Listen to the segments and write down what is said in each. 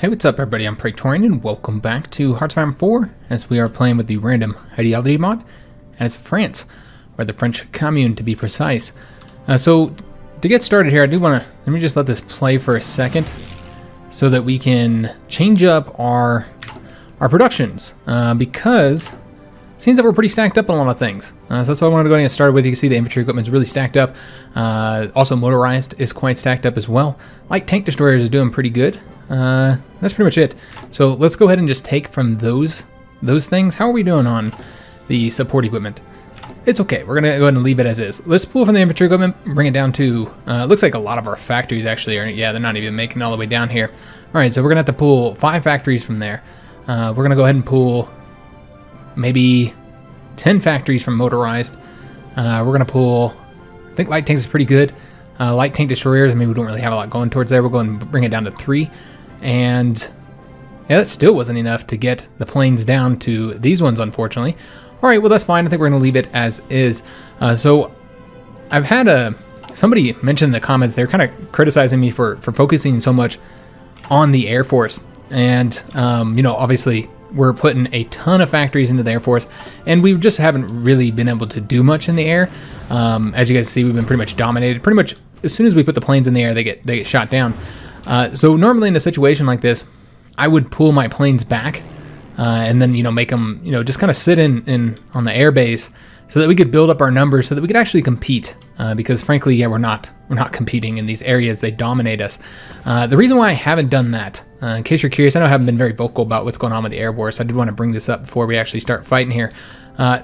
Hey, what's up everybody, I'm Praetorian and welcome back to HOI4 as we are playing with the random Ideology mod as France, or the French Commune to be precise. So to get started here, I do want to, let me just let this play for a second so that we can change up our productions because it seems that we're pretty stacked up on a lot of things. So that's why I wanted to go ahead and get started with. You can see the infantry equipment is really stacked up. Also motorized is quite stacked up as well. Light tank destroyers is doing pretty good. That's pretty much it. So let's go ahead and just take from those things. How are we doing on the support equipment? It's okay. We're gonna go ahead and leave it as is. Let's pull from the infantry equipment, bring it down to. It looks like a lot of our factories actually are. Yeah, they're not even making it all the way down here. All right, so we're gonna have to pull 5 factories from there. We're gonna go ahead and pull maybe 10 factories from motorized. We're gonna pull. I think light tanks is pretty good. Light tank destroyers. I mean, we don't really have a lot going towards there. We'll go ahead and bring it down to 3. And yeah, that still wasn't enough to get the planes down to these ones, unfortunately. All right, well, that's fine. I think we're going to leave it as is. So I've had somebody mention in the comments, they're kind of criticizing me for focusing so much on the Air Force. And, you know, obviously we're putting a ton of factories into the Air Force, and we just haven't really been able to do much in the air. As you guys see, we've been pretty much dominated. Pretty much as soon as we put the planes in the air, they get shot down. So normally in a situation like this, I would pull my planes back and then, you know, make them, you know, just kind of sit in on the air base so that we could build up our numbers so that we could actually compete. Because frankly, yeah, we're not competing in these areas. They dominate us. The reason why I haven't done that, in case you're curious, I know I haven't been very vocal about what's going on with the Air Force. I did want to bring this up before we actually start fighting here.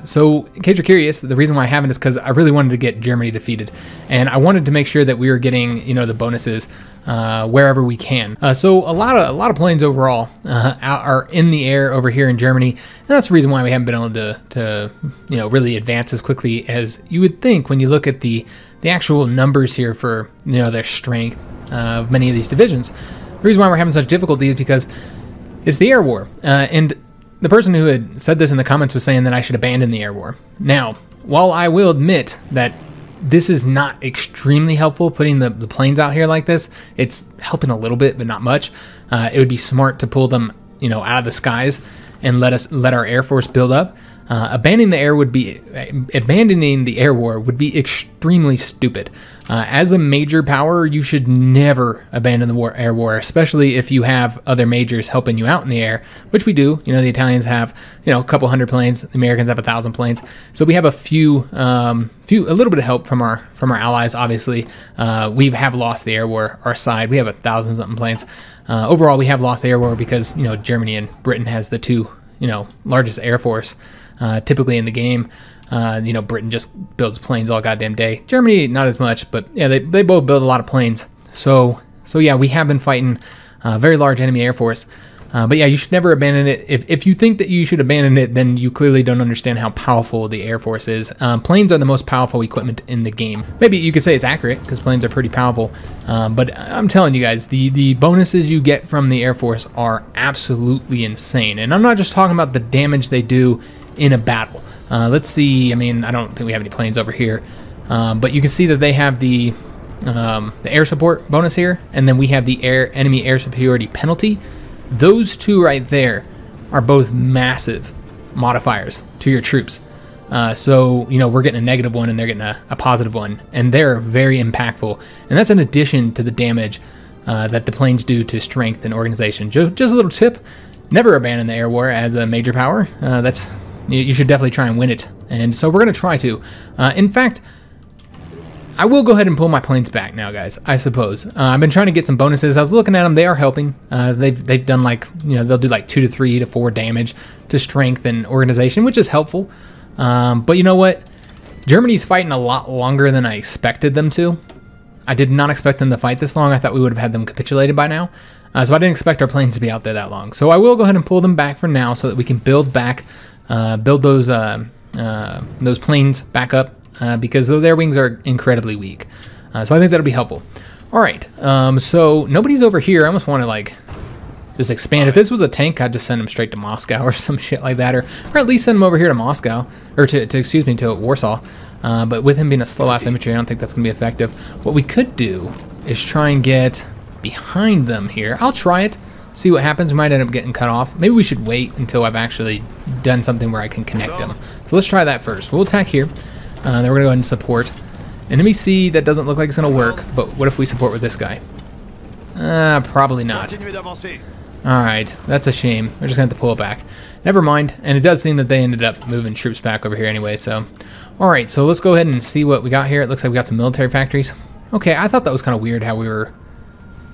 So in case you're curious, the reason why I haven't is because I really wanted to get Germany defeated, and I wanted to make sure that we were getting, you know, the bonuses wherever we can. So a lot of planes overall are in the air over here in Germany, and that's the reason why we haven't been able to you know, really advance as quickly as you would think when you look at the actual numbers here for, you know, their strength of many of these divisions. The reason why we're having such difficulty is because it's the air war, and the person who had said this in the comments was saying that I should abandon the air war. Now, while I will admit that this is not extremely helpful, putting the planes out here like this, it's helping a little bit, but not much. It would be smart to pull them, you know, out of the skies and let our Air Force build up. Abandoning the air war would be extremely stupid. As a major power, you should never abandon the air war, especially if you have other majors helping you out in the air, which we do. You know, the Italians have, you know, a couple hundred planes. The Americans have 1,000 planes. So we have a little bit of help from our allies. Obviously, we have lost the air war. Our side, we have 1,000 something planes. Overall, we have lost the air war because, you know, Germany and Britain has the two, you know, largest air force. Typically in the game, you know, Britain just builds planes all goddamn day. Germany, not as much, but yeah, they both build a lot of planes. So yeah, we have been fighting a very large enemy air force. But yeah, you should never abandon it. If you think that you should abandon it, then you clearly don't understand how powerful the Air Force is. Planes are the most powerful equipment in the game. Maybe you could say it's accurate because planes are pretty powerful. But I'm telling you guys, the bonuses you get from the Air Force are absolutely insane. And I'm not just talking about the damage they do in a battle. Let's see. I mean, I don't think we have any planes over here. But you can see that they have the air support bonus here. And then we have the enemy air superiority penalty. Those two right there are both massive modifiers to your troops. So, you know, we're getting a negative one and they're getting a positive one. And they're very impactful. And that's in addition to the damage that the planes do to strength and organization. Just a little tip. Never abandon the air war as a major power. You should definitely try and win it. And so we're going to try to. In fact, I will go ahead and pull my planes back now, guys, I suppose. I've been trying to get some bonuses. I was looking at them. They are helping. They've done like, you know, they'll do like 2 to 3 to 4 damage to strength and organization, which is helpful. But you know what? Germany's fighting a lot longer than I expected them to. I did not expect them to fight this long. I thought we would have had them capitulated by now. So I didn't expect our planes to be out there that long. So I will go ahead and pull them back for now so that we can build back, build those planes back up. Because those air wings are incredibly weak. So I think that'll be helpful. All right, so nobody's over here. I almost want to, like, just expand. If this was a tank, I'd just send them straight to Moscow or some shit like that. Or at least send them over here to Moscow. Or to Warsaw. But with him being a slow-ass infantry, I don't think that's going to be effective. What we could do is try and get behind them here. I'll try it. see what happens. We might end up getting cut off. Maybe we should wait until I've actually done something where I can connect them. So let's try that first. We'll attack here. Then we're going to go ahead and support. Enemy C, that doesn't look like it's going to work, but what if we support with this guy? Probably not. Alright, that's a shame. We're just going to have to pull it back. Never mind, and it does seem that they ended up moving troops back over here anyway, so... Alright, so let's go ahead and see what we got here. It looks like we got some military factories. Okay, I thought that was kind of weird how we were...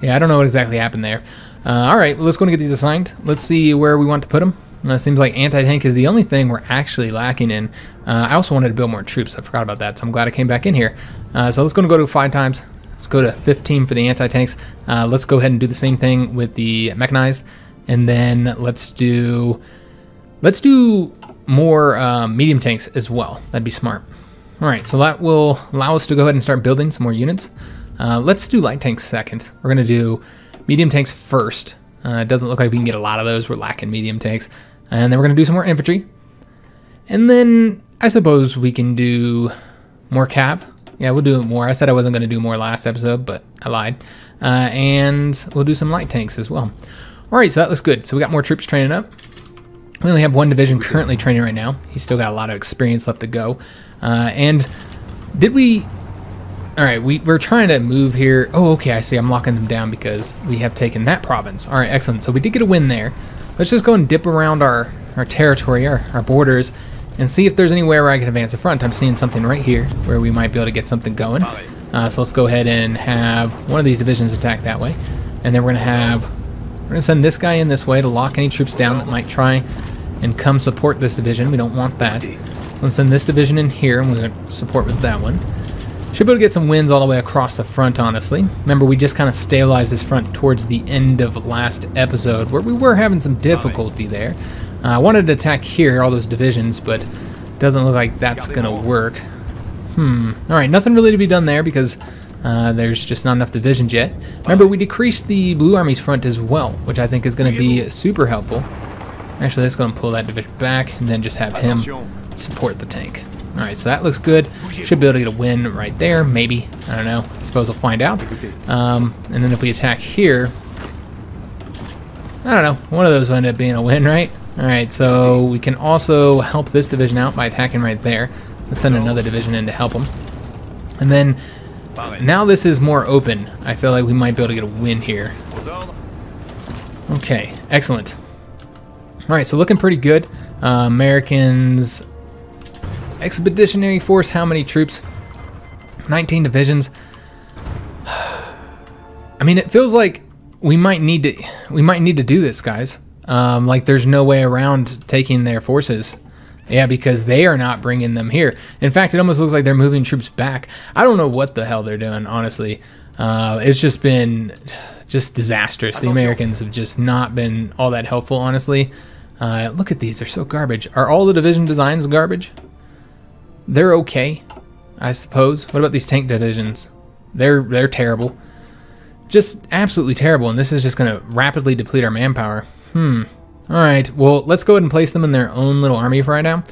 Yeah, I don't know what exactly happened there. Alright, well, let's go and get these assigned. Let's see where we want to put them. It seems like anti-tank is the only thing we're actually lacking in. I also wanted to build more troops. I forgot about that, so I'm glad I came back in here. So let's go to 5 times. Let's go to 15 for the anti-tanks. Let's go ahead and do the same thing with the mechanized. And then let's do more medium tanks as well. That'd be smart. Alright, so that will allow us to go ahead and start building some more units. Let's do light tanks second. We're going to do medium tanks first. It doesn't look like we can get a lot of those. We're lacking medium tanks. And then we're going to do some more infantry. And then I suppose we can do more cav. Yeah, we'll do more. I said I wasn't going to do more last episode, but I lied. And we'll do some light tanks as well. Alright, so that looks good. So we got more troops training up. We only have 1 division currently training right now. He's still got a lot of experience left to go. And did we... Alright, we're trying to move here. Oh, okay, I see. I'm locking them down because we have taken that province. Alright, excellent. So we did get a win there. Let's just go and dip around our territory, our borders, and see if there's anywhere where I can advance the front. I'm seeing something right here where we might be able to get something going. So let's go ahead and have one of these divisions attack that way. And then we're going to send this guy in this way to lock any troops down that might try and come support this division. We don't want that. Let's send this division in here, and we're going to support with that one. Should be able to get some wins all the way across the front, honestly. Remember, we just kind of stabilized this front towards the end of last episode, where we were having some difficulty there. I wanted to attack here, all those divisions, but it doesn't look like that's going to work. Alright, nothing really to be done there because there's just not enough divisions yet. Remember, we decreased the Blue Army's front as well, which I think is going to be super helpful. Actually, let's go and pull that division back and then just have him support the tank. Alright, so that looks good. Should be able to get a win right there, maybe. I don't know. I suppose we'll find out. And then if we attack here, I don't know. One of those will end up being a win, right? Alright, so we can also help this division out by attacking right there. Let's send another division in to help them. And then, now this is more open. I feel like we might be able to get a win here. Okay, excellent. Alright, so looking pretty good. Americans... Expeditionary Force, how many troops? 19 divisions. I mean, it feels like we might need to do this, guys. Like there's no way around taking their forces. Yeah, because they are not bringing them here. In fact, it almost looks like they're moving troops back. I don't know what the hell they're doing, honestly. It's just been disastrous. The Americans have just not been all that helpful, honestly. Look at these, they're so garbage. Are all the division designs garbage? They're okay, I suppose. What about these tank divisions? They're terrible. Just absolutely terrible, and this is just going to rapidly deplete our manpower. Alright, well, let's go ahead and place them in their own little army for right now.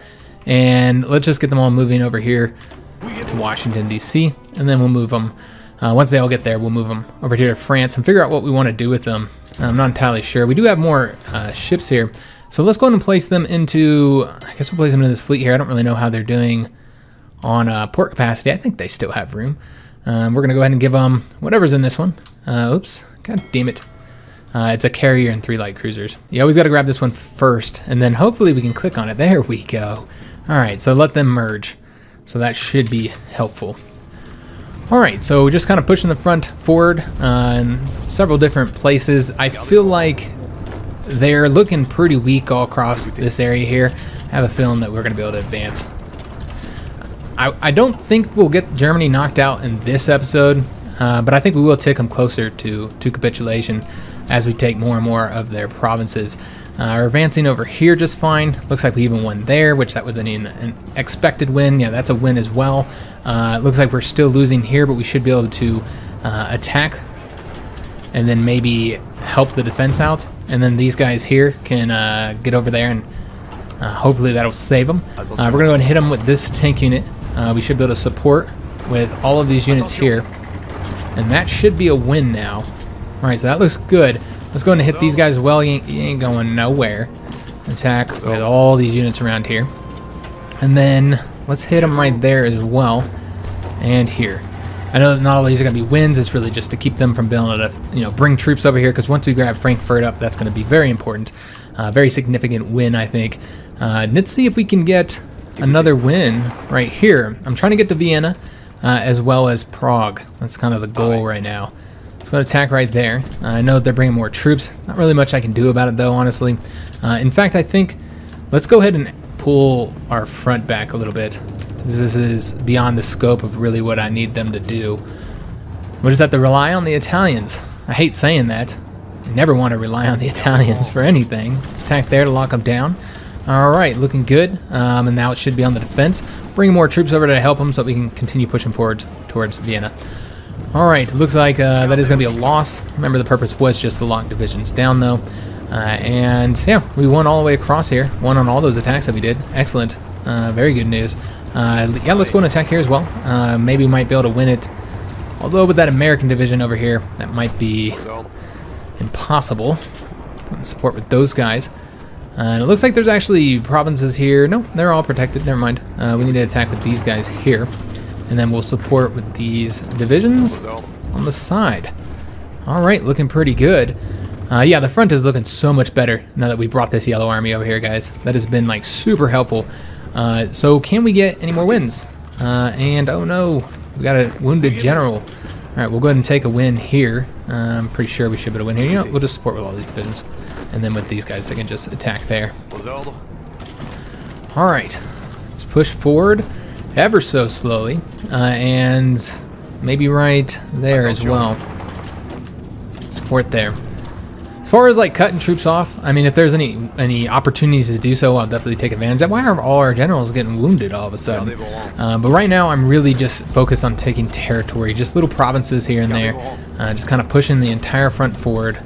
And let's just get them all moving over here to Washington, D.C. And then we'll move them. Once they all get there, we'll move them over here to France and figure out what we want to do with them. I'm not entirely sure. We do have more ships here. So let's go ahead and place them into... I guess we'll place them into this fleet here. I don't really know how they're doing on port capacity. I think they still have room. We're going to go ahead and give them whatever's in this one. Oops. God damn it. It's a carrier and 3 light cruisers. You always got to grab this one first, and then hopefully we can click on it. There we go. Alright, so let them merge. So that should be helpful. Alright, so just kind of pushing the front forward in several different places. I feel like they're looking pretty weak all across this area here. I have a feeling that we're going to be able to advance. I don't think we'll get Germany knocked out in this episode, but I think we will take them closer to capitulation as we take more and more of their provinces. We're advancing over here just fine. Looks like we even won there, which that was an expected win. Yeah, that's a win as well. It looks like we're still losing here, but we should be able to attack and then maybe help the defense out. And then these guys here can get over there, and hopefully that'll save them. We're going to go ahead and hit them with this tank unit. We should be able to support with all of these units here. And that should be a win now. Alright, so that looks good. Let's go ahead and hit these guys as well. You ain't going nowhere. Attack with all these units around here. And then let's hit them right there as well. And here. I know that not all these are going to be wins. It's really just to keep them from being able to, bring troops over here. Because once we grab Frankfurt up, that's going to be very important. Very significant win, I think. Let's see if we can get another win right here. I'm trying to get to Vienna as well as Prague. That's kind of the goal right now. Let's go to attack right there. I know they're bringing more troops. Not really much I can do about it, though, honestly. In fact, I think let's go ahead and pull our front back a little bit. This is beyond the scope of really what I need them to do. We'll just have to rely on the Italians. I hate saying that. I never want to rely on the Italians for anything. Let's attack there to lock them down. Alright, looking good. And now it should be on the defense. Bring more troops over to help them so that we can continue pushing forward towards Vienna. Alright, looks like that is going to be a loss. Remember, the purpose was just to lock divisions down, though. And yeah, we won all the way across here. Won on all those attacks that we did. Excellent. Very good news. Yeah, let's go and attack here as well. Maybe we might be able to win it. Although with that American division over here, that might be impossible. Support with those guys. And it looks like there's actually provinces here. No, they're all protected. Never mind. We need to attack with these guys here. And then we'll support with these divisions on the side. Alright, looking pretty good. Yeah, the front is looking so much better now that we brought this yellow army over here, guys. That has been, like, super helpful. So can we get any more wins? And, oh no, we got a wounded general. Alright, we'll go ahead and take a win here. I'm pretty sure we should be able to win here. You know, we'll just support with all these divisions. And then with these guys, they can just attack there. Alright, let's push forward ever so slowly. And maybe right there as well. Support there. As far as like cutting troops off, I mean, if there's any opportunities to do so, I'll definitely take advantage of that. Why are all our generals getting wounded all of a sudden? But right now, I'm really just focused on taking territory, just little provinces here and there, just kind of pushing the entire front forward.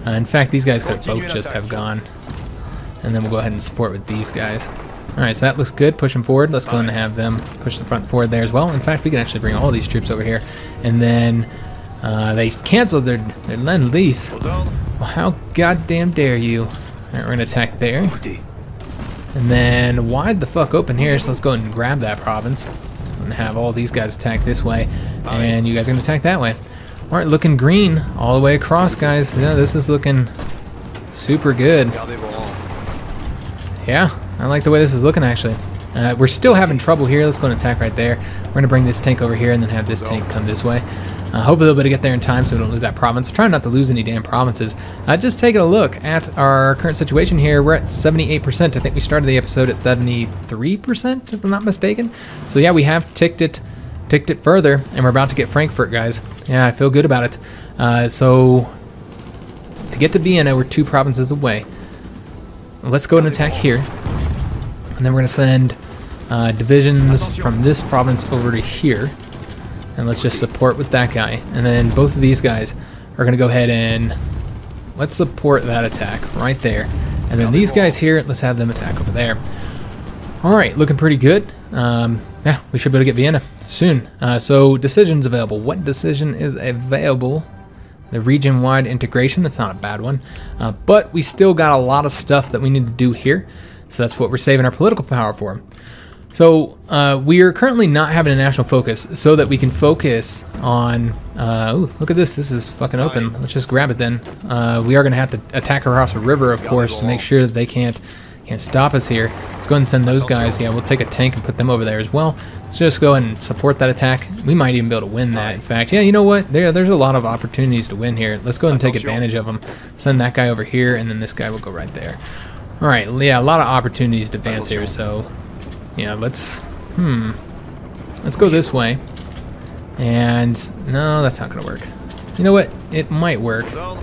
In fact, these guys could both just have gone. And then we'll go ahead and support with these guys. Alright, so that looks good. Push them forward. Let's go ahead and have them push the front forward there as well. In fact, we can actually bring all these troops over here. And then they canceled their Lend-Lease. Well, how goddamn dare you. Alright, we're going to attack there. And then wide the fuck open here, so let's go ahead and grab that province. And have all these guys attack this way. And you guys are going to attack that way. Alright, looking green all the way across, guys. Yeah, this is looking super good. Yeah, I like the way this is looking, actually. We're still having trouble here. Let's go and attack right there. We're going to bring this tank over here and then have this tank come this way. Hopefully they'll be able to get there in time so we don't lose that province. We're trying not to lose any damn provinces. Just taking a look at our current situation here. We're at 78%. I think we started the episode at 73%, if I'm not mistaken. So yeah, we have ticked it further, and we're about to get Frankfurt, guys. Yeah, I feel good about it. So to get to Vienna, we're 2 provinces away. Let's go and attack here, and then we're going to send divisions from this province over to here, and let's just support with that guy. And then both of these guys are going to go ahead and let's support that attack right there. And then these guys here, let's have them attack over there. Alright, looking pretty good. Yeah, we should be able to get Vienna soon. So decisions available. What decision is available? The region-wide integration. That's not a bad one. But we still got a lot of stuff that we need to do here. So that's what we're saving our political power for. So we are currently not having a national focus so that we can focus on... ooh, look at this. This is fucking open. Let's just grab it then. We are going to have to attack across a river, of course, to make sure that they can't stop us here. Let's go ahead and send those guys. Yeah, we'll take a tank and put them over there as well. Let's just go ahead and support that attack. We might even be able to win that, in fact. Yeah, you know what? There's a lot of opportunities to win here. Let's go ahead and take advantage of them. Send that guy over here, and then this guy will go right there. All right, yeah, a lot of opportunities to advance here, so... yeah, let's go this way. And no, that's not gonna work. You know what? It might work now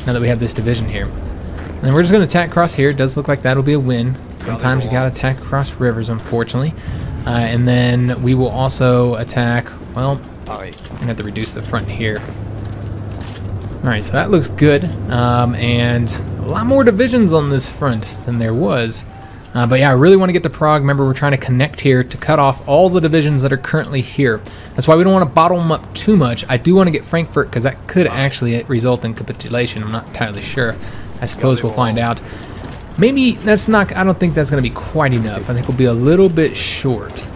that we have this division here. And then we're just gonna attack across here. It does look like that'll be a win. Sometimes you gotta attack across rivers, unfortunately. And then we will also attack, well, I'm gonna have to reduce the front here. Alright, so that looks good. And a lot more divisions on this front than there was. But yeah, I really want to get to Prague. Remember, we're trying to connect here to cut off all the divisions that are currently here. That's why we don't want to bottle them up too much. I do want to get Frankfurt because that could actually result in capitulation. I'm not entirely sure. I suppose we'll find out. Maybe that's not, I don't think that's going to be quite enough. I think we'll be a little bit short.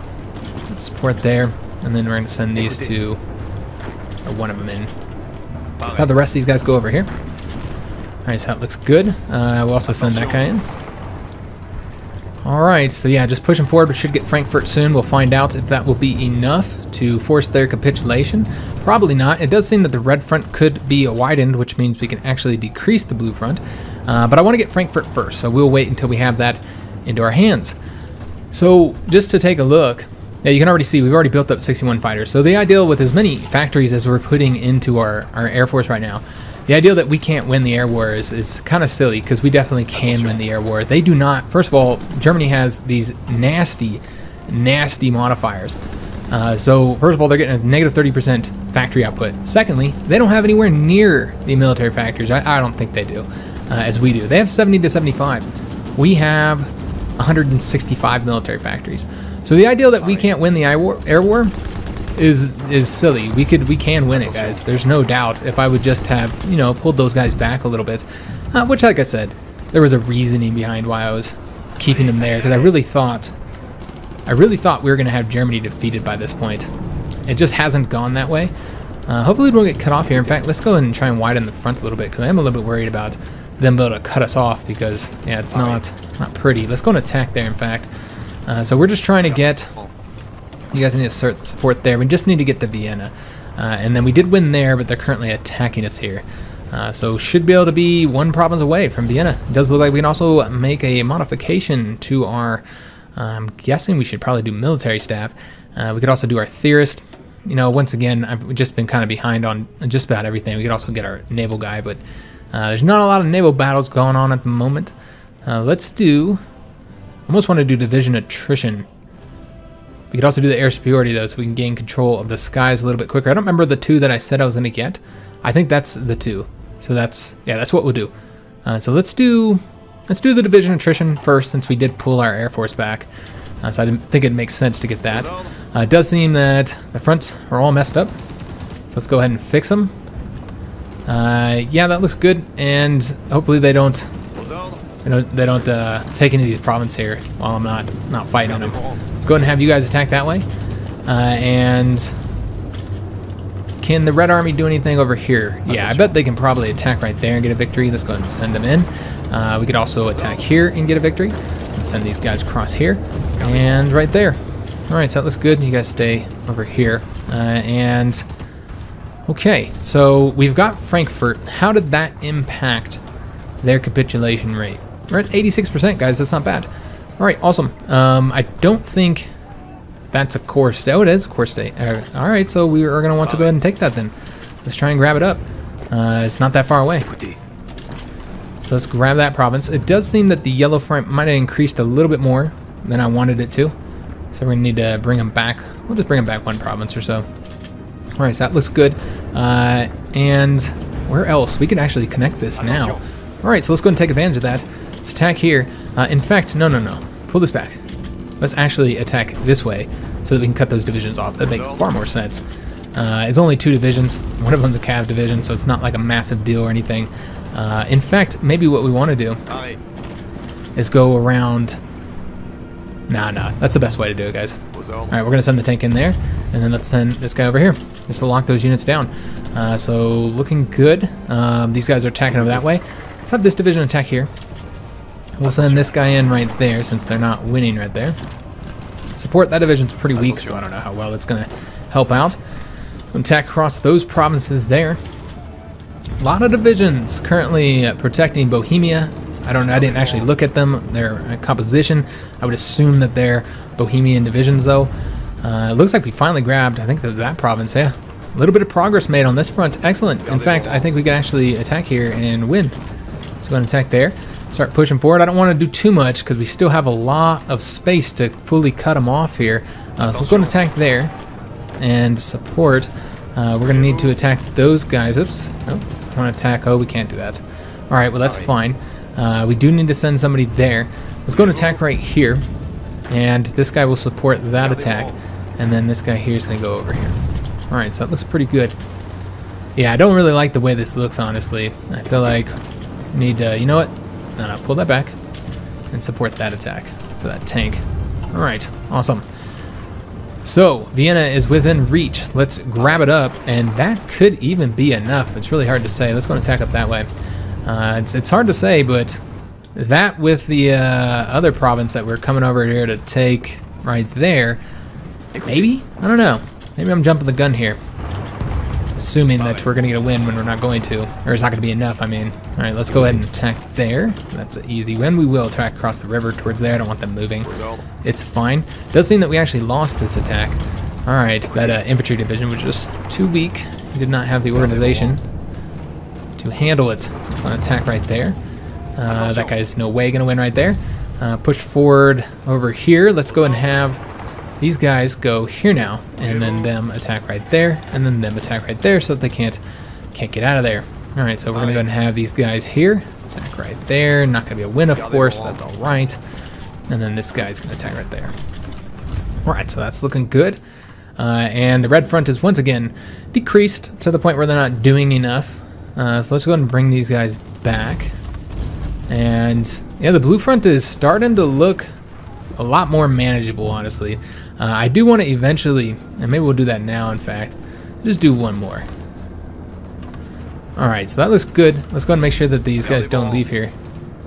Support there, and then we're going to send these two, or one of them in. Have the rest of these guys go over here. Alright, so that looks good. We'll also send that guy in. Alright, so yeah, just pushing forward. We should get Frankfurt soon. We'll find out if that will be enough to force their capitulation. Probably not. It does seem that the red front could be widened, which means we can actually decrease the blue front. But I want to get Frankfurt first, so we'll wait until we have that into our hands. So just to take a look, yeah, you can already see we've already built up 61 fighters. So the ideal with as many factories as we're putting into our Air Force right now, the idea that we can't win the air war is kind of silly, because we definitely can win the air war. They do not. First of all, Germany has these nasty, nasty modifiers. So first of all, they're getting a negative 30% factory output. Secondly, they don't have anywhere near the military factories. I don't think they do, as we do. They have 70 to 75. We have 165 military factories. So the idea that we can't win the air war is silly. We can win it, guys. There's no doubt. If I would just have, you know, pulled those guys back a little bit, which, like I said, there was a reasoning behind why I was keeping them there, because I really thought we were going to have Germany defeated by this point. It just hasn't gone that way. Hopefully we won't get cut off here. In fact, let's go ahead and try and widen the front a little bit, because I am a little bit worried about them being able to cut us off, because yeah, it's not pretty. Let's go and attack there. In fact, so we're just trying to get. You guys need to support there. We just need to get to Vienna. And then we did win there, but they're currently attacking us here. So should be able to be one province away from Vienna. It does look like we can also make a modification to our, I'm guessing we should probably do military staff. We could also do our theorist. You know, once again, I've just been kind of behind on just about everything. We could also get our naval guy, but there's not a lot of naval battles going on at the moment. Let's do, I almost want to do division attrition. We could also do the air superiority, though, so we can gain control of the skies a little bit quicker. I don't remember the two that I said I was going to get. I think that's the two. So that's what we'll do. So let's do the division attrition first, since we did pull our Air Force back. So I didn't think it makes sense to get that. It does seem that the fronts are all messed up. So let's go ahead and fix them. Yeah, that looks good, and hopefully they don't take any of these provinces here while I'm not fighting on them. Let's go ahead and have you guys attack that way. And can the Red Army do anything over here? Yeah, I bet they can probably attack right there and get a victory. Let's go ahead and send them in. We could also attack here and get a victory. And send these guys across here and right there. All right, so that looks good. You guys stay over here. And okay, so we've got Frankfurt. How did that impact their capitulation rate? We're at 86%, guys. That's not bad. All right, awesome. I don't think that's a core state. Oh, it is a core state. All right, so we are going to want to go ahead and take that then. Let's try and grab it up. It's not that far away. So let's grab that province. It does seem that the yellow front might have increased a little bit more than I wanted it to. So we're going to need to bring them back. We'll just bring them back one province or so. All right, so that looks good. And where else? We can actually connect this now. All right, so let's go and take advantage of that. Let's attack here. In fact, no. Pull this back. Let's actually attack this way so that we can cut those divisions off. That'd make far more sense. It's only 2 divisions. One of them's a cav division, so it's not like a massive deal or anything. In fact, maybe what we want to do is go around. Nah. That's the best way to do it, guys. All right, we're going to send the tank in there, and then let's send this guy over here just to lock those units down. So looking good. These guys are attacking over that way. Let's have this division attack here. We'll send this guy in right there since they're not winning right there. Support, that division's pretty weak, so I don't know how well it's going to help out. Attack across those provinces there. A lot of divisions currently protecting Bohemia. I didn't actually look at them, their composition. I would assume that they're Bohemian divisions, though. It looks like we finally grabbed, I think that was that province, yeah. A little bit of progress made on this front. Excellent. In fact, I think we can actually attack here and win. Let's go and attack there. Start pushing forward. I don't want to do too much because we still have a lot of space to fully cut them off here. So let's go and attack there and support. We're going to need to attack those guys. Oops. Nope. I want to attack. Oh, we can't do that. All right, well, that's fine. We do need to send somebody there. Let's go and attack right here. And this guy will support that attack. And then this guy here is going to go over here. Alright, so that looks pretty good. Yeah, I don't really like the way this looks, honestly. I feel like we need to, you know what? No, pull that back. And support that attack for that tank. Alright, awesome. So, Vienna is within reach. Let's grab it up, and that could even be enough. It's really hard to say. Let's go and attack up that way. It's hard to say, but that with the other province that we're coming over here to take right there, maybe? I don't know. Maybe I'm jumping the gun here. Assuming that we're going to get a win when we're not going to. Or it's not going to be enough, I mean. Alright, let's go ahead and attack there. That's an easy win. We will attack across the river towards there. I don't want them moving. It's fine. It does seem that we actually lost this attack. Alright, that infantry division was just too weak. He did not have the organization to handle it. Let's go and attack right there. That guy's no way going to win right there. Push forward over here. Let's go and have these guys go here now, and then them attack right there, and then them attack right there, so that they can't get out of there. All right, so we're gonna go ahead and have these guys here attack right there. Not gonna be a win, of course, but that's all right. And then this guy's gonna attack right there. All right, so that's looking good. And the red front is once again decreased to the point where they're not doing enough. So let's go ahead and bring these guys back. And yeah, the blue front is starting to look a lot more manageable, honestly. I do want to eventually, and maybe we'll do that now, in fact, just do one more. Alright, so that looks good. Let's go ahead and make sure that these guys don't leave here.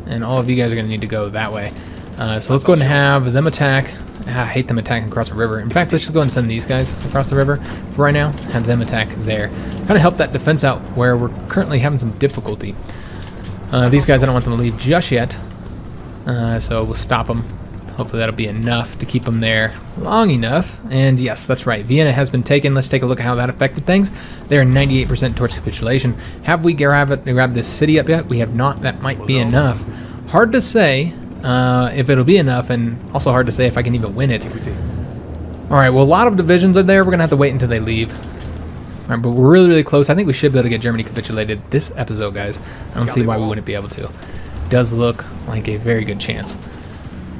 And all of you guys are going to need to go that way. So let's go ahead and have them attack. I hate them attacking across the river. In fact, let's just go ahead and send these guys across the river for right now. Have them attack there. Kind of help that defense out where we're currently having some difficulty. These guys, I don't want them to leave just yet. So we'll stop them. Hopefully that'll be enough to keep them there long enough. And yes, that's right. Vienna has been taken. Let's take a look at how that affected things. They're 98% towards capitulation. Have we grabbed this city up yet? We have not. That might be enough. Hard to say if it'll be enough, and also hard to say if I can even win it. All right, well, a lot of divisions are there. We're going to have to wait until they leave. All right, but we're really, really close. I think we should be able to get Germany capitulated this episode, guys. I don't see why we wouldn't be able to. It does look like a very good chance.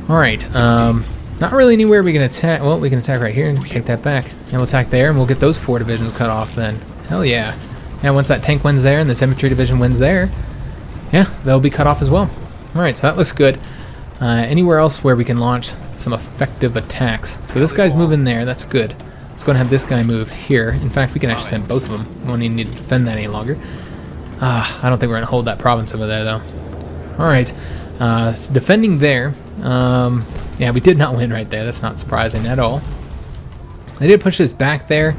Alright, not really anywhere we can attack. Well, we can attack right here and take that back. And we'll attack there, and we'll get those 4 divisions cut off then. Hell yeah. And once that tank wins there and this infantry division wins there, yeah, they'll be cut off as well. Alright, so that looks good. Anywhere else where we can launch some effective attacks. So this guy's moving there, that's good. Let's go and have this guy move here. In fact, we can actually send both of them. We won't even need to defend that any longer. I don't think we're going to hold that province over there, though. Alright, defending there. Yeah, we did not win right there. That's not surprising at all. They did push us back there.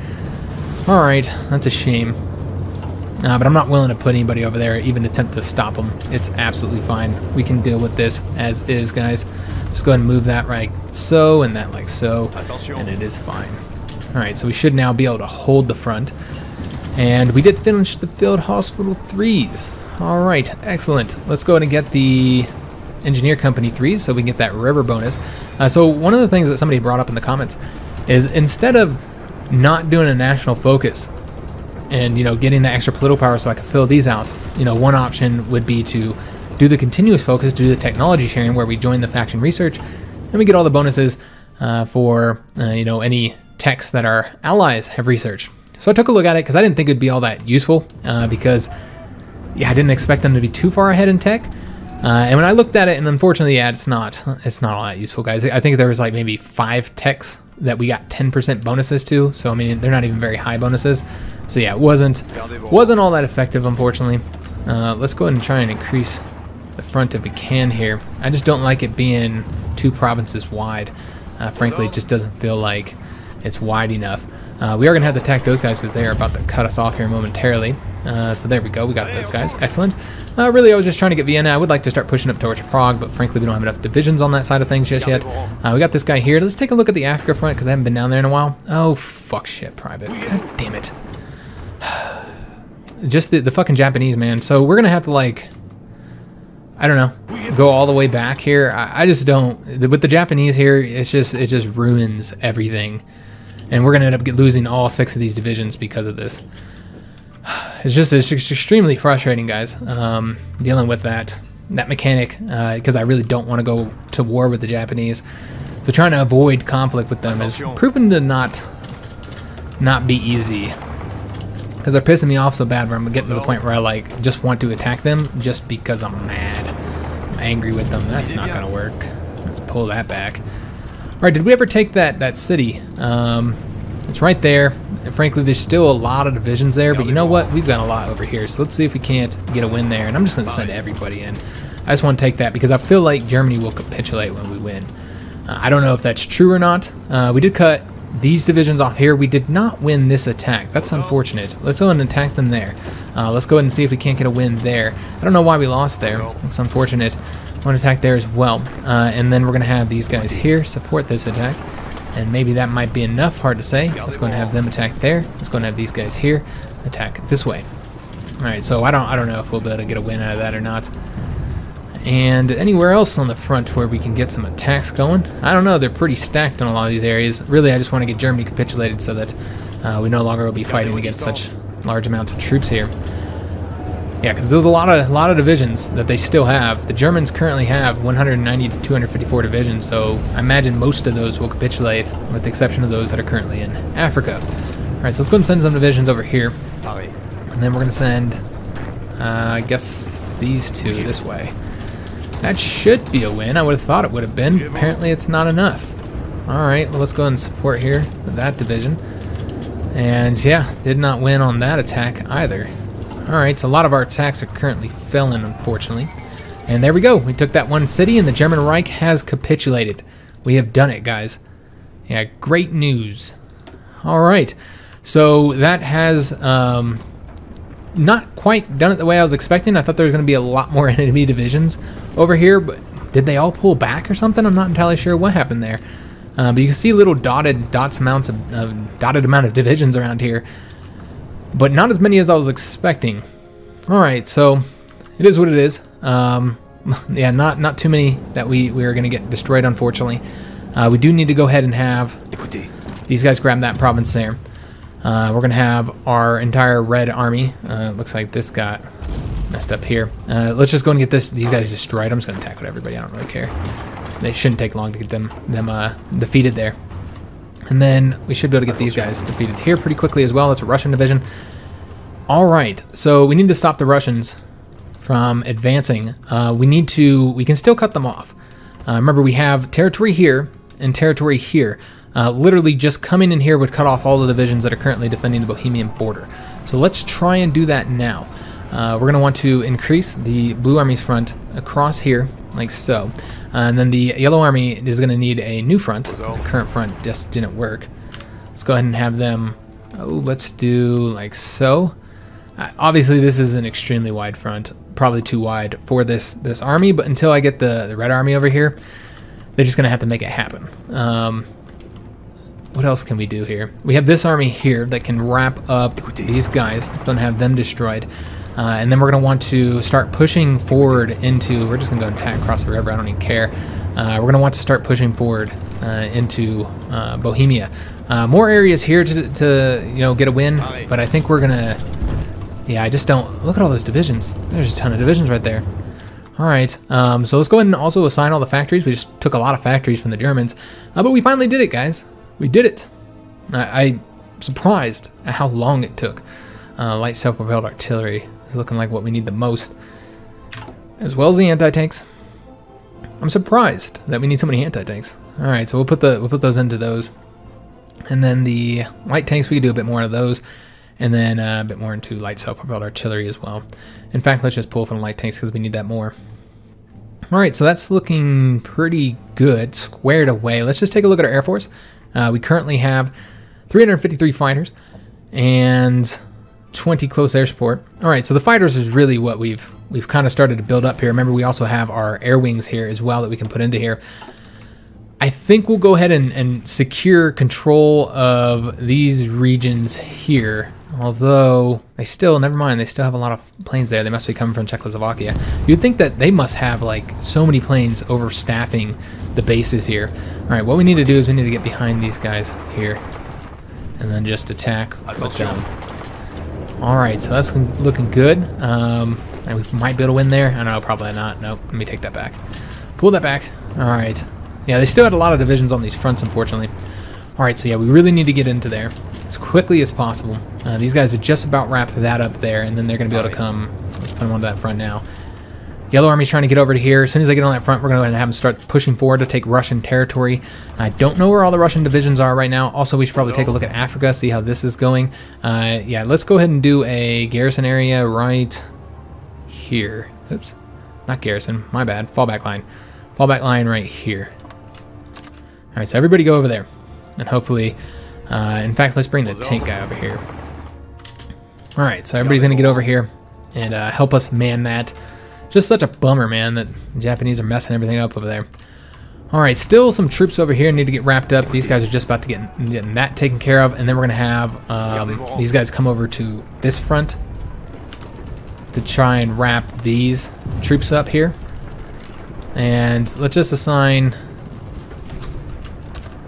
Alright, that's a shame. But I'm not willing to put anybody over there, even attempt to stop them. It's absolutely fine. We can deal with this as is, guys. Just go ahead and move that right so, and that like so, and it is fine. Alright, so we should now be able to hold the front. And we did finish the Field Hospital 3s. Alright, excellent. Let's go ahead and get the Engineer Company 3s so we can get that river bonus. So one of the things that somebody brought up in the comments is instead of not doing a national focus and, you know, getting the extra political power so I can fill these out, you know, one option would be to do the continuous focus, do the technology sharing where we join the faction research and we get all the bonuses for, you know, any techs that our allies have researched. So I took a look at it because I didn't think it'd be all that useful because, yeah, I didn't expect them to be too far ahead in tech. And when I looked at it, and unfortunately, yeah, it's not all that useful, guys. I think there was like maybe 5 techs that we got 10% bonuses to. So I mean, they're not even very high bonuses. So yeah, it wasn't all that effective, unfortunately. Let's go ahead and try and increase the front if we can here. I just don't like it being 2 provinces wide. Frankly, it just doesn't feel like it's wide enough. We are going to have to attack those guys because they are about to cut us off here momentarily. So there we go. We got those guys. Excellent. Really, I was just trying to get Vienna. I would like to start pushing up towards Prague, but frankly, we don't have enough divisions on that side of things just yet. We got this guy here. Let's take a look at the Africa front because I haven't been down there in a while. Oh, fuck shit, Private. God damn it. Just the fucking Japanese, man. So we're going to have to, like, I don't know, go all the way back here. I just don't. With the Japanese here, it just ruins everything. And we're going to end up losing all 6 of these divisions because of this. It's extremely frustrating, guys, dealing with that. mechanic because I really don't want to go to war with the Japanese. So trying to avoid conflict with them is proven to not be easy, because they're pissing me off so bad where I'm getting to the point where I like just want to attack them just because I'm mad. I'm angry with them. That's not gonna work. Let's pull that back. All right, did we ever take that city? It's right there. And frankly, there's still a lot of divisions there, but you know what? We've got a lot over here, so let's see if we can't get a win there. And I'm just gonna send everybody in. I just want to take that because I feel like Germany will capitulate when we win. I don't know if that's true or not. We did cut these divisions off here. We did not win this attack. That's unfortunate. Let's go ahead and attack them there. Let's go ahead and see if we can't get a win there. I don't know why we lost there. That's unfortunate. I want to attack there as well. And then we're going to have these guys here support this attack. And maybe that might be enough. Hard to say. Let's go and have them attack there. Let's go and have these guys here attack this way. Alright, so I don't know if we'll be able to get a win out of that or not. And anywhere else on the front where we can get some attacks going? I don't know, they're pretty stacked on a lot of these areas. Really, I just want to get Germany capitulated so that we no longer will be fighting against such large amounts of troops here. Yeah, because there's a lot of divisions that they still have. The Germans currently have 190 to 254 divisions, so I imagine most of those will capitulate, with the exception of those that are currently in Africa. Alright, so let's go and send some divisions over here. And then we're going to send, I guess, these two this way. That should be a win. I would have thought it would have been. Apparently it's not enough. Alright, well let's go ahead and support here with that division. And yeah, did not win on that attack either. Alright, so a lot of our attacks are currently failing, unfortunately. And there we go. We took that one city and the German Reich has capitulated. We have done it, guys. Yeah, great news. Alright, so that has not quite done it the way I was expecting. I thought there was going to be a lot more enemy divisions over here, but did they all pull back or something? I'm not entirely sure what happened there. But you can see little dotted amount of divisions around here, but not as many as I was expecting. All right, so it is what it is. Yeah, not too many that we are going to get destroyed, unfortunately. We do need to go ahead and have these guys grab that province there. We're going to have our entire red army. Looks like this got messed up here. Let's just go and get these guys destroyed. I'm just going to attack with everybody. I don't really care. They shouldn't take long to get them defeated there. And then we should be able to get these guys defeated here pretty quickly as well. That's a Russian division. All right, so we need to stop the Russians from advancing. We can still cut them off. Remember, we have territory here and territory here. Literally just coming in here would cut off all the divisions that are currently defending the Bohemian border. So let's try and do that now. We're going to want to increase the Blue Army's front across here, like so. And then the Yellow Army is going to need a new front. The current front just didn't work. Let's go ahead and have them, let's do like so. Obviously, this is an extremely wide front, probably too wide for this army, but until I get the Red Army over here, they're just going to have to make it happen. What else can we do here? We have this army here that can wrap up these guys. It's going to have them destroyed. And then we're going to want to start pushing forward into... We're just going to go and attack across the river. I don't even care. We're going to want to start pushing forward into Bohemia. More areas here to get a win, but I think we're going to... Yeah, I just don't... Look at all those divisions. There's a ton of divisions right there. All right, so let's go ahead and also assign all the factories. We just took a lot of factories from the Germans, but we finally did it, guys. We did it. I'm surprised at how long it took. Light self-propelled artillery is looking like what we need the most, as well as the anti-tanks. I'm surprised that we need so many anti-tanks. All right, so we'll put those into those, and then the light tanks, we can do a bit more of those, and then a bit more into light self-propelled artillery as well. In fact, let's just pull from light tanks because we need that more. All right, so that's looking pretty good, squared away. Let's just take a look at our Air Force. We currently have 353 fighters and 20 close air support. All right, so the fighters is really what we've kind of started to build up here. Remember, we also have our air wings here as well that we can put into here. I think we'll go ahead and secure control of these regions here. Although they still, never mind, they still have a lot of planes there. They must be coming from Czechoslovakia. You'd think that they must have like so many planes overstaffing the bases here. All right, what we need to do is we need to get behind these guys here and then just attack with them. All right, so that's looking good. I And we might be able to win there. I don't know, probably not. Nope, let me take that back. Pull that back. Alright. Yeah, they still had a lot of divisions on these fronts, unfortunately. Alright, so yeah, we really need to get into there as quickly as possible. These guys would just about wrap that up there, and then they're going to be able to come. Let's put them onto that front now. Yellow Army's trying to get over to here. As soon as they get on that front, we're going to have them start pushing forward to take Russian territory. I don't know where all the Russian divisions are right now. Also, we should probably take a look at Africa, see how this is going. Yeah, let's go ahead and do a garrison area right here. Oops, not garrison, my bad. Fallback line. Fallback line right here. All right, so everybody go over there. And hopefully, in fact, let's bring the tank guy over here. All right, so everybody's going to get over here and help us man that. Just such a bummer, man, that the Japanese are messing everything up over there. All right, still some troops over here need to get wrapped up. These guys are just about to get that taken care of, and then we're going to have these guys come over to this front to try and wrap these troops up here. And let's just assign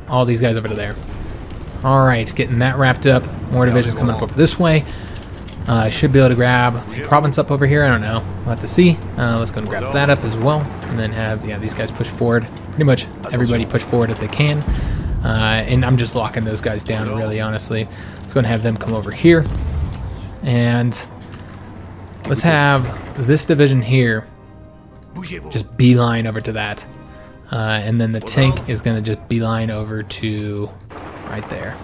all these guys over to there. All right, getting that wrapped up. More divisions coming up over this way. Should be able to grab a province up over here. I don't know. We'll have to see. Let's go and grab that up as well. And then have, yeah, these guys push forward. Pretty much everybody push forward if they can. And I'm just locking those guys down, really, honestly. Let's go and have them come over here. And let's have this division here just beeline over to that. And then the tank is going to just beeline over to right there.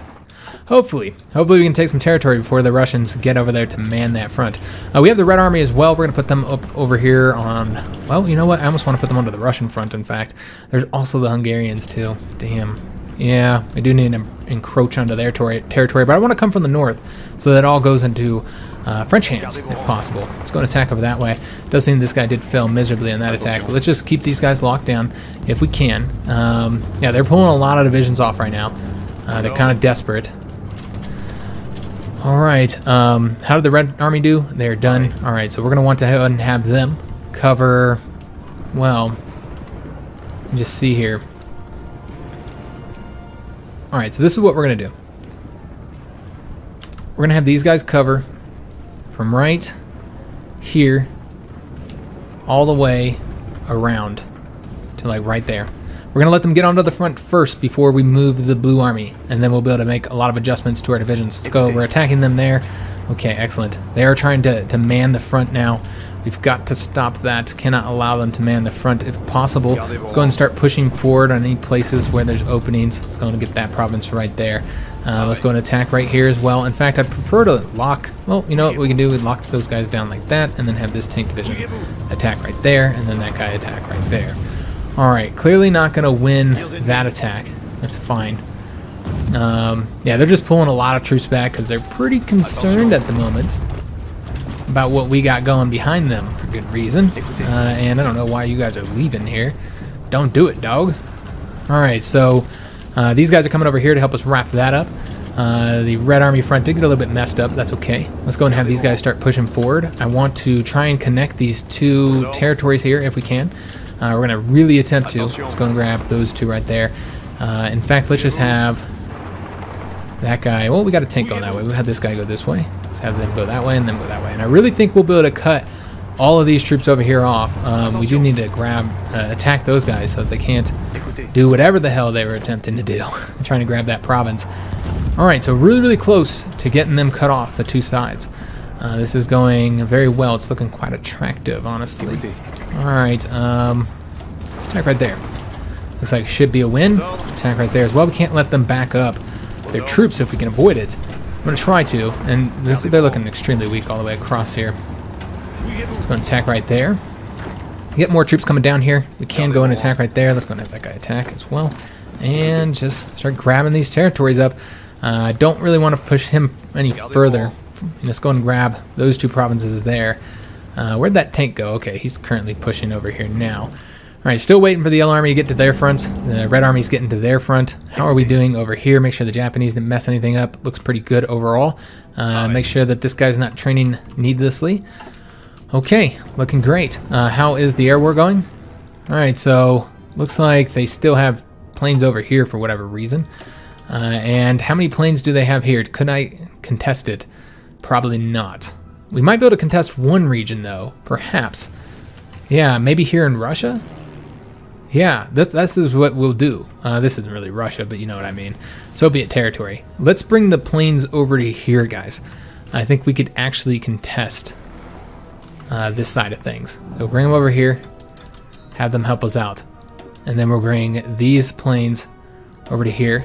Hopefully we can take some territory before the Russians get over there to man that front. We have the Red Army as well. We're going to put them up over here on, well, you know what? I almost want to put them onto the Russian front, in fact. There's also the Hungarians, too. Damn. Yeah, I do need to encroach onto their territory, but I want to come from the north, so that all goes into French hands, if possible. Let's go and attack over that way. Does seem this guy did fail miserably in that attack, but let's just keep these guys locked down if we can. Yeah, they're pulling a lot of divisions off right now. They're kind of desperate. Alright, how did the Red Army do? They're done. Alright, so we're going to want to go ahead and have them cover, well, just see here. Alright, so this is what we're going to do. We're going to have these guys cover from right here all the way around to like right there. We're going to let them get onto the front first before we move the Blue Army, and then we'll be able to make a lot of adjustments to our divisions. Let's go. We're attacking them there. Okay, excellent. They are trying to man the front now. We've got to stop that. Cannot allow them to man the front if possible. Let's go ahead and start pushing forward on any places where there's openings. Let's go and get that province right there. Let's go and attack right here as well. In fact, I'd prefer to lock, well, you know what we can do? We lock those guys down like that, and then have this tank division attack right there, and then that guy attack right there. Alright, clearly not going to win that attack. That's fine. Yeah, they're just pulling a lot of troops back because they're pretty concerned at the moment about what we got going behind them for good reason. And I don't know why you guys are leaving here. Don't do it, dog. Alright, so these guys are coming over here to help us wrap that up. The Red Army front did get a little bit messed up. That's okay. Let's go and have these guys start pushing forward. I want to try and connect these two territories here if we can. We're going to really attempt to. Let's go and grab those two right there. In fact, let's just have that guy. Well, we got a tank going that way. We'll have this guy go this way. Let's have them go that way and then go that way. And I really think we'll be able to cut all of these troops over here off. We do need to attack those guys so that they can't do whatever the hell they were attempting to do. Trying to grab that province. Alright, so really, really close to getting them cut off, the two sides. This is going very well. It's looking quite attractive, honestly. Alright, let's attack right there. Looks like it should be a win. Attack right there as well. We can't let them back up their troops if we can avoid it. I'm going to try to, and they're looking extremely weak all the way across here. Let's go and attack right there. Get more troops coming down here. We can go and attack right there. Let's go and have that guy attack as well. And just start grabbing these territories up. I don't really want to push him any further. Just go and grab those two provinces there. Where'd that tank go? Okay, he's currently pushing over here now. Alright, still waiting for the Yellow Army to get to their front. The Red Army's getting to their front. How are we doing over here? Make sure the Japanese didn't mess anything up. Looks pretty good overall. Make sure that this guy's not training needlessly. Okay, looking great. How is the air war going? Alright, so looks like they still have planes over here for whatever reason. And how many planes do they have here? Could I contest it? Probably not. We might be able to contest one region, though. Perhaps. Yeah, maybe here in Russia? Yeah, this is what we'll do. This isn't really Russia, but you know what I mean. Soviet territory. Let's bring the planes over to here, guys. I think we could actually contest this side of things. So we'll bring them over here, have them help us out. And then we'll bring these planes over to here.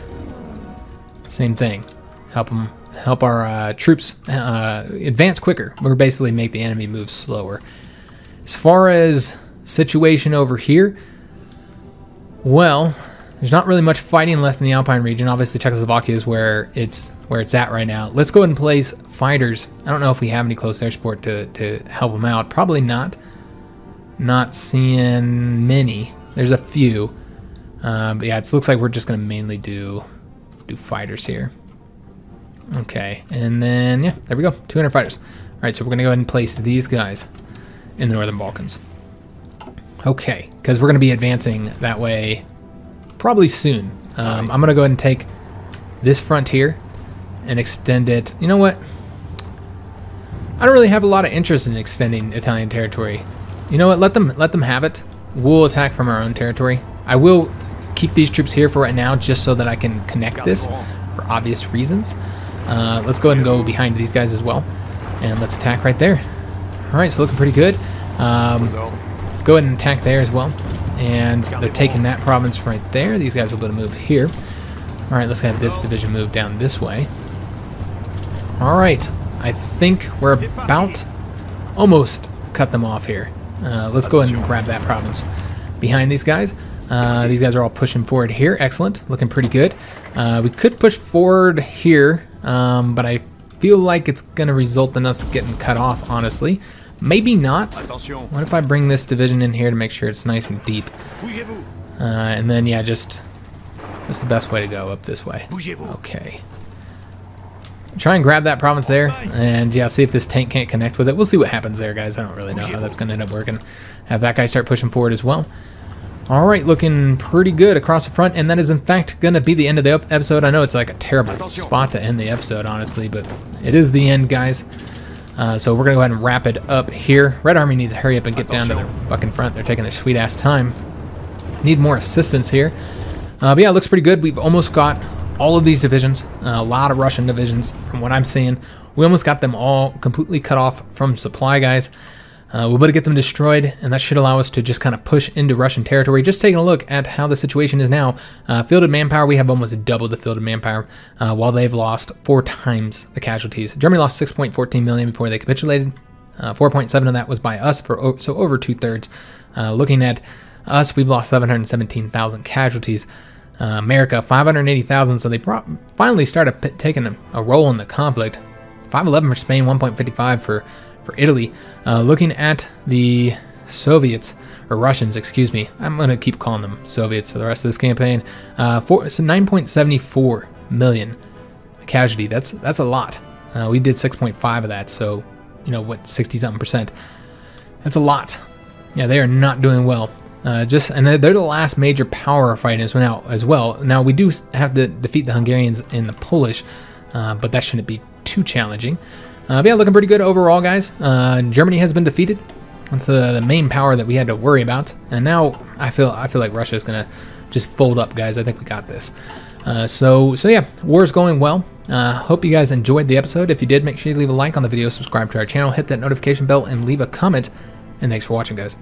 Same thing. Help our troops advance quicker. We're basically make the enemy move slower. As far as situation over here, well, there's not really much fighting left in the Alpine region. Obviously, Czechoslovakia is where it's at right now. Let's go ahead and place fighters. I don't know if we have any close air support to help them out. Probably not. Not seeing many. There's a few. But yeah, it looks like we're just going to mainly do fighters here. Okay, and then, yeah, there we go. 200 fighters. All right, so we're going to go ahead and place these guys in the Northern Balkans. Okay, because we're going to be advancing that way probably soon. I'm going to go ahead and take this frontier and extend it. You know what? I don't really have a lot of interest in extending Italian territory. You know what? Let them have it. We'll attack from our own territory. I will keep these troops here for right now just so that I can connect this for obvious reasons. Let's go ahead and go behind these guys as well. And let's attack right there. All right, so looking pretty good. Let's go ahead and attack there as well. And they're taking that province right there. These guys will be able to move here. All right, let's have this division move down this way. All right, I think we're about almost cut them off here. Let's go ahead and grab that province behind these guys. These guys are all pushing forward here. Excellent, looking pretty good. We could push forward here, but I feel like it's going to result in us getting cut off, honestly. Maybe not. What if I bring this division in here to make sure it's nice and deep? And then, yeah, just the best way to go, up this way. Okay. Try and grab that province there, and yeah, see if this tank can't connect with it. We'll see what happens there, guys. I don't really know how that's going to end up working. Have that guy start pushing forward as well. All right, looking pretty good across the front, and that is in fact going to be the end of the episode. I know it's like a terrible spot to end the episode, honestly, but it is the end, guys. So we're going to go ahead and wrap it up here. Red Army needs to hurry up and get down to their fucking front. They're taking a sweet-ass time. Need more assistance here. But yeah, it looks pretty good. We've almost got all of these divisions, a lot of Russian divisions from what I'm seeing. We almost got them all completely cut off from supply, guys. We'll better get them destroyed, and that should allow us to just kind of push into Russian territory. Just taking a look at how the situation is now. Fielded manpower, we have almost double the fielded manpower, while they've lost 4 times the casualties. Germany lost 6.14 million before they capitulated. 4.7 of that was by us, so over 2/3. Looking at us, we've lost 717,000 casualties. America, 580,000, so they finally started taking a role in the conflict. 511 for Spain, 1.55 for Italy. Looking at the Soviets, or Russians, excuse me. I'm going to keep calling them Soviets for the rest of this campaign. So 9.74 million casualty. That's a lot. We did 6.5 of that, so, you know, what, 60-something%. That's a lot. Yeah, they are not doing well. And they're the last major power fight as well. Now, we do have to defeat the Hungarians and the Polish, but that shouldn't be too challenging. But yeah, looking pretty good overall, guys. Germany has been defeated. That's the main power that we had to worry about. And now I feel like Russia is gonna just fold up, guys. I think we got this. So yeah, war's going well. Hope you guys enjoyed the episode. If you did, make sure you leave a like on the video, subscribe to our channel, hit that notification bell, and leave a comment. And thanks for watching, guys.